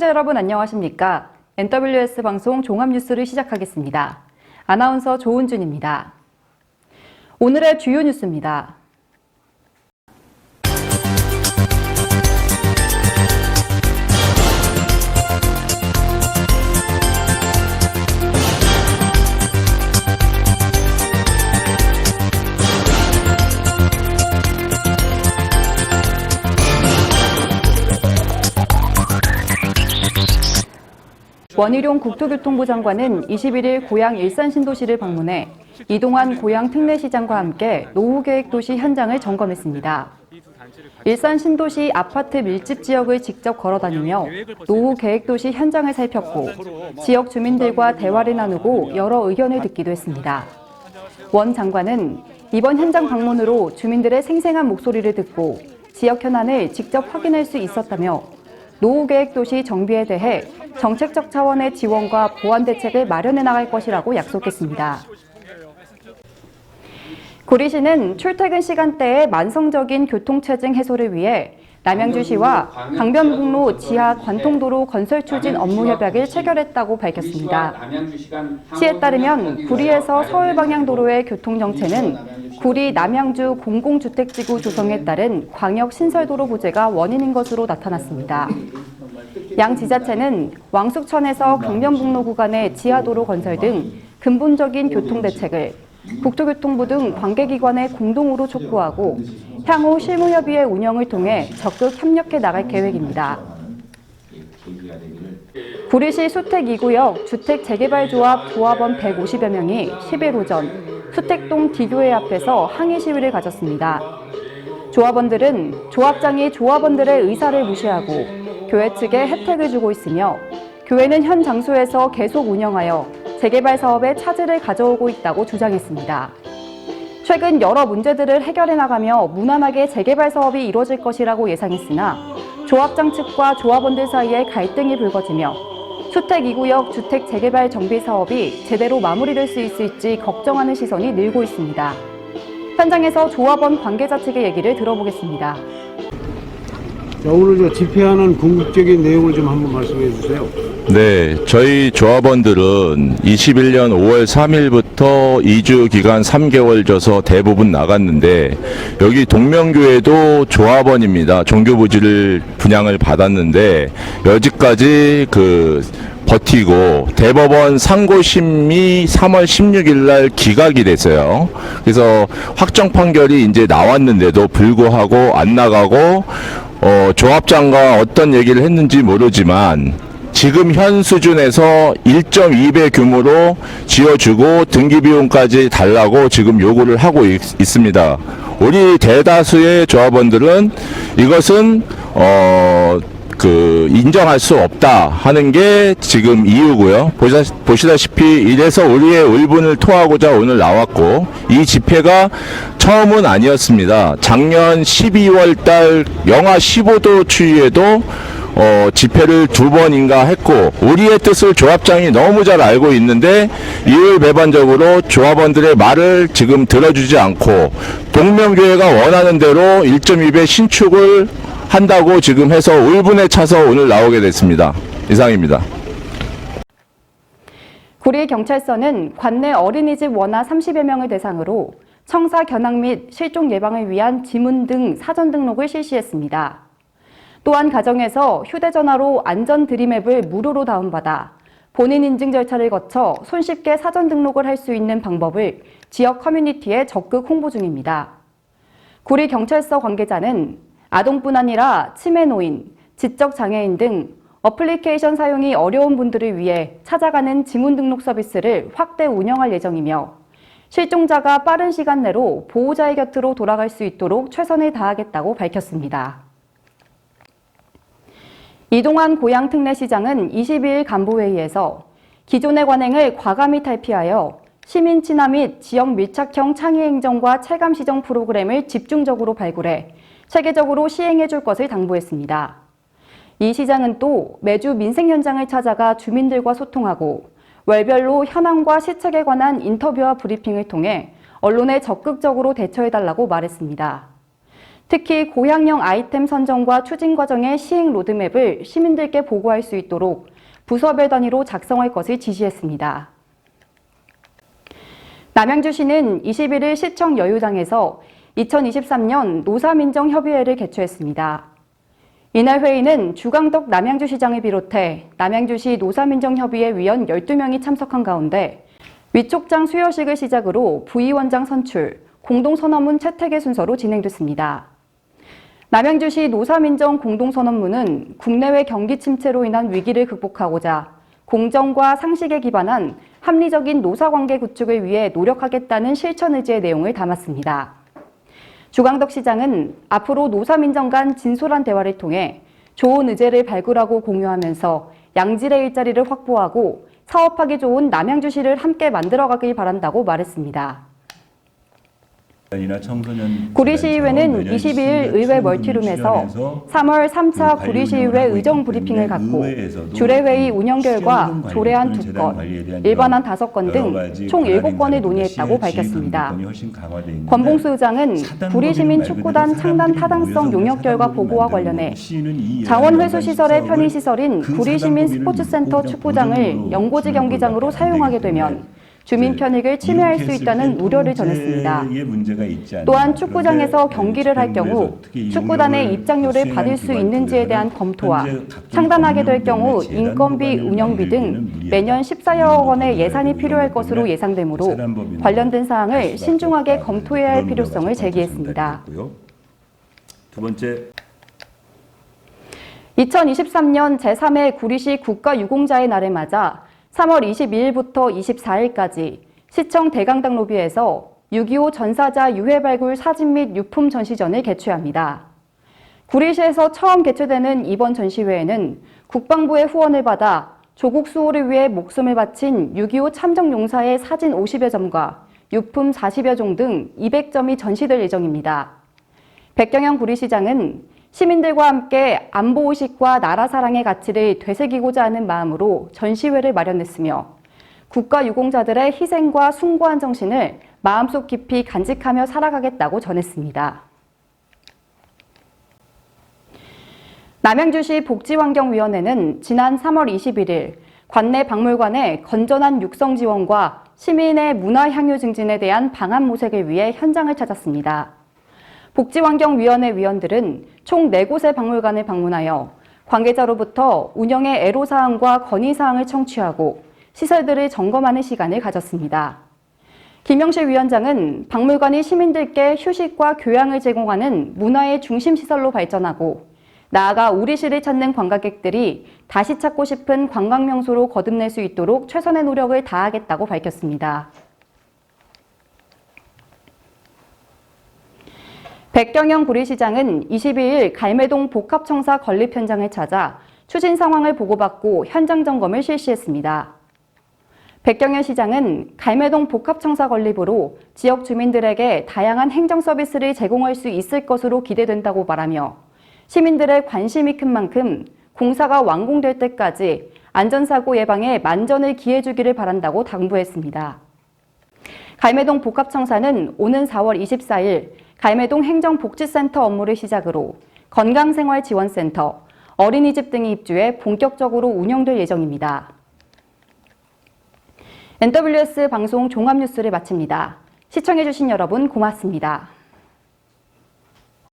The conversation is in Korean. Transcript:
시청자 여러분 안녕하십니까? NWS 방송 종합뉴스를 시작하겠습니다. 아나운서 조은준입니다. 오늘의 주요 뉴스입니다. 원희룡 국토교통부 장관은 21일 고양 일산신도시를 방문해 이동환 고양 특례시장과 함께 노후계획도시 현장을 점검했습니다. 일산신도시 아파트 밀집 지역을 직접 걸어다니며 노후계획도시 현장을 살폈고 지역 주민들과 대화를 나누고 여러 의견을 듣기도 했습니다. 원 장관은 이번 현장 방문으로 주민들의 생생한 목소리를 듣고 지역 현안을 직접 확인할 수 있었다며 노후계획도시 정비에 대해 정책적 차원의 지원과 보완 대책을 마련해 나갈 것이라고 약속했습니다. 구리시는 출퇴근 시간대의 만성적인 교통체증 해소를 위해 남양주시와 강변북로 지하 관통도로 건설 추진 업무 협약을 체결했다고 밝혔습니다. 시에 따르면 구리에서 서울 방향 도로의 교통 정체는 구리 남양주 공공주택지구 조성에 따른 광역 신설도로 부재가 원인인 것으로 나타났습니다. 양 지자체는 왕숙천에서 강변북로 구간의 지하도로 건설 등 근본적인 교통대책을 국토교통부 등 관계기관에 공동으로 촉구하고 향후 실무협의회 운영을 통해 적극 협력해 나갈 계획입니다. 구리시 수택 2구역 주택재개발조합 조합원 150여 명이 10일 오전 수택동 D교회 앞에서 항의 시위를 가졌습니다. 조합원들은 조합장이 조합원들의 의사를 무시하고 교회 측에 혜택을 주고 있으며 교회는 현 장소에서 계속 운영하여 재개발 사업에 차질을 가져오고 있다고 주장했습니다. 최근 여러 문제들을 해결해 나가며 무난하게 재개발 사업이 이루어질 것이라고 예상했으나 조합장 측과 조합원들 사이에 갈등이 불거지며 수택 2구역 주택 재개발 정비 사업이 제대로 마무리될 수 있을지 걱정하는 시선이 늘고 있습니다. 현장에서 조합원 관계자 측의 얘기를 들어보겠습니다. 자, 오늘 집회하는 궁극적인 내용을 좀 한번 말씀해 주세요. 네, 저희 조합원들은 21년 5월 3일부터 2주 기간 3개월 줘서 대부분 나갔는데 여기 동명교회도 조합원입니다. 종교부지를 분양을 받았는데 여지까지 버티고 대법원 상고심이 3월 16일 날 기각이 됐어요. 그래서 확정 판결이 이제 나왔는데도 불구하고 안 나가고 조합장과 어떤 얘기를 했는지 모르지만 지금 현 수준에서 1.2배 규모로 지어주고 등기비용까지 달라고 지금 요구를 하고 있습니다. 우리 대다수의 조합원들은 이것은 인정할 수 없다 하는 게 지금 이유고요. 보시다시피 이래서 우리의 울분을 토하고자 오늘 나왔고 이 집회가 처음은 아니었습니다. 작년 12월 달 영하 15도 추위에도 집회를 2번인가 했고 우리의 뜻을 조합장이 너무 잘 알고 있는데 이율배반적으로 조합원들의 말을 지금 들어주지 않고 동명교회가 원하는 대로 1.2배 신축을 한다고 지금 해서 울분에 차서 오늘 나오게 됐습니다. 이상입니다. 구리경찰서는 관내 어린이집 원아 30여 명을 대상으로 청사 견학 및 실종 예방을 위한 지문 등 사전 등록을 실시했습니다. 또한 가정에서 휴대전화로 안전 드림앱을 무료로 다운받아 본인 인증 절차를 거쳐 손쉽게 사전 등록을 할 수 있는 방법을 지역 커뮤니티에 적극 홍보 중입니다. 구리경찰서 관계자는 아동뿐 아니라 치매 노인, 지적 장애인 등 어플리케이션 사용이 어려운 분들을 위해 찾아가는 지문 등록 서비스를 확대 운영할 예정이며 실종자가 빠른 시간 내로 보호자의 곁으로 돌아갈 수 있도록 최선을 다하겠다고 밝혔습니다. 이동환 고양 특례시장은 22일 간부회의에서 기존의 관행을 과감히 탈피하여 시민 친화 및 지역 밀착형 창의 행정과 체감 시정 프로그램을 집중적으로 발굴해 체계적으로 시행해 줄 것을 당부했습니다. 이 시장은 또 매주 민생 현장을 찾아가 주민들과 소통하고 월별로 현황과 시책에 관한 인터뷰와 브리핑을 통해 언론에 적극적으로 대처해달라고 말했습니다. 특히 고향형 아이템 선정과 추진 과정의 시행 로드맵을 시민들께 보고할 수 있도록 부서별 단위로 작성할 것을 지시했습니다. 남양주시는 21일 시청 여유장에서 2023년 노사민정협의회를 개최했습니다. 이날 회의는 주강덕 남양주시장을 비롯해 남양주시 노사민정협의회 위원 12명이 참석한 가운데 위촉장 수여식을 시작으로 부위원장 선출, 공동선언문 채택의 순서로 진행됐습니다. 남양주시 노사민정 공동선언문은 국내외 경기 침체로 인한 위기를 극복하고자 공정과 상식에 기반한 합리적인 노사관계 구축을 위해 노력하겠다는 실천 의지의 내용을 담았습니다. 주강덕 시장은 앞으로 노사민정 간 진솔한 대화를 통해 좋은 의제를 발굴하고 공유하면서 양질의 일자리를 확보하고 사업하기 좋은 남양주시를 함께 만들어가길 바란다고 말했습니다. 구리시의회는 22일 의회 멀티룸에서 3월 3차 구리시의회 의정 브리핑을 갖고 주례회의 운영 결과 조례안 2건, 일반안 5건 등 총 7건을 논의했다고 밝혔습니다. 권봉수 의장은 구리시민 축구단 창단 타당성 용역 결과 보고와 관련해 자원회수시설의 편의시설인 구리시민 스포츠센터 축구장을 연고지 경기장으로 사용하게 되면 주민 편익을 침해할 수 있다는 우려를 전했습니다. 또한 축구장에서 경기를 할 경우 축구단의 입장료를 받을 수 있는지에 대한 검토와 창단하게 될 경우 인건비, 운영비 등 매년 14여억 원의 예산이 필요할 것으로 예상되므로 관련된 사항을 신중하게 검토해야 할 필요성을 제기했습니다. 두 번째, 2023년 제3회 구리시 국가유공자의 날을 맞아 3월 22일부터 24일까지 시청 대강당 로비에서 6.25 전사자 유해 발굴 사진 및 유품 전시전을 개최합니다. 구리시에서 처음 개최되는 이번 전시회에는 국방부의 후원을 받아 조국 수호를 위해 목숨을 바친 6.25 참정용사의 사진 50여 점과 유품 40여 종 등 200점이 전시될 예정입니다. 백경영 구리시장은 시민들과 함께 안보의식과 나라 사랑의 가치를 되새기고자 하는 마음으로 전시회를 마련했으며 국가유공자들의 희생과 숭고한 정신을 마음속 깊이 간직하며 살아가겠다고 전했습니다. 남양주시 복지환경위원회는 지난 3월 21일 관내 박물관의 건전한 육성 지원과 시민의 문화 향유 증진에 대한 방안 모색을 위해 현장을 찾았습니다. 복지환경위원회 위원들은 총 4곳의 박물관을 방문하여 관계자로부터 운영의 애로사항과 건의사항을 청취하고 시설들을 점검하는 시간을 가졌습니다. 김영실 위원장은 박물관이 시민들께 휴식과 교양을 제공하는 문화의 중심시설로 발전하고 나아가 우리시를 찾는 관광객들이 다시 찾고 싶은 관광명소로 거듭낼 수 있도록 최선의 노력을 다하겠다고 밝혔습니다. 백경영 구리시장은 22일 갈매동 복합청사 건립 현장을 찾아 추진 상황을 보고받고 현장 점검을 실시했습니다. 백경영 시장은 갈매동 복합청사 건립으로 지역 주민들에게 다양한 행정 서비스를 제공할 수 있을 것으로 기대된다고 말하며 시민들의 관심이 큰 만큼 공사가 완공될 때까지 안전사고 예방에 만전을 기해주기를 바란다고 당부했습니다. 갈매동 복합청사는 오는 4월 24일 갈매동 행정복지센터 업무를 시작으로 건강생활지원센터, 어린이집 등이 입주해 본격적으로 운영될 예정입니다. NWS 방송 종합뉴스를 마칩니다. 시청해주신 여러분 고맙습니다.